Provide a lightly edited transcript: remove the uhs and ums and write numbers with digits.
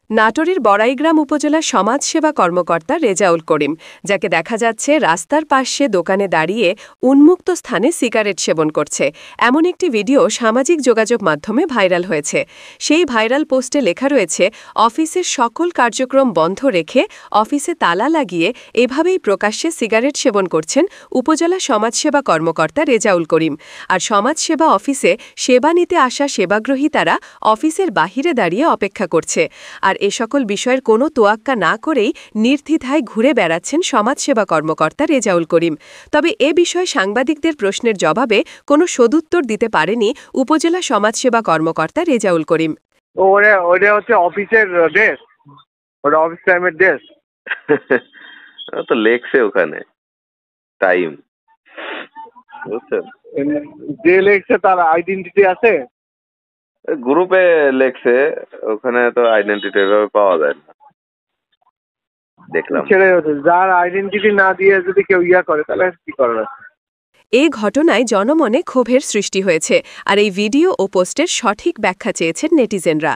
নাটোরের বড়াইগ্রাম উপজেলার সমাজসেবা কর্মকর্তা রেজাউল করিম, যাকে দেখা যাচ্ছে রাস্তার পাশে দোকানে দাঁড়িয়ে উন্মুক্ত স্থানে সিগারেট সেবন করছে, এমন একটি ভিডিও সামাজিক যোগাযোগ মাধ্যমে ভাইরাল হয়েছে। সেই ভাইরাল পোস্টে লেখা রয়েছে, অফিসের সকল কার্যক্রম বন্ধ রেখে অফিসে তালা লাগিয়ে এভাবেই প্রকাশ্যে সিগারেট সেবন করছেন উপজেলা সমাজসেবা কর্মকর্তা রেজাউল করিম। আর সমাজসেবা অফিসে সেবা নিতে আসা সেবাগ্রহীতারা অফিসের বাহিরে দাঁড়িয়ে অপেক্ষা করছে। আর এ সকল বিষয়ের কোনো তোয়াক্কা না করেই নির্দ্বিধায় ঘুরে বেড়াচ্ছেন সমাজসেবা কর্মকর্তা রেজাউল করিম। তবে এ বিষয়ে সাংবাদিকদের প্রশ্নের জবাবে কোনো সদুত্তর দিতে পারেনি উপজেলা সমাজসেবা কর্মকর্তা রেজাউল করিম। ওটা হচ্ছে অফিসের ড্রেস, ওটা অফিস টাইমের ড্রেস তো লেখছে ওখানে টাইম, বুঝছেন? যে লেখছে তার আইডেন্টিটি আছে, গ্রুপে লেখছে, ওখানে তো আইডেন্টিটি এভাবে পাওয়া যায় না। দেখলাম যার আইডেন্টিটি না দিয়ে যদি কেউ করে তাহলে কি করার? এই ঘটনায় জনমনে ক্ষোভের সৃষ্টি হয়েছে, আর এই ভিডিও ও পোস্টের সঠিক ব্যাখ্যা চেয়েছেন নেটিজেনরা।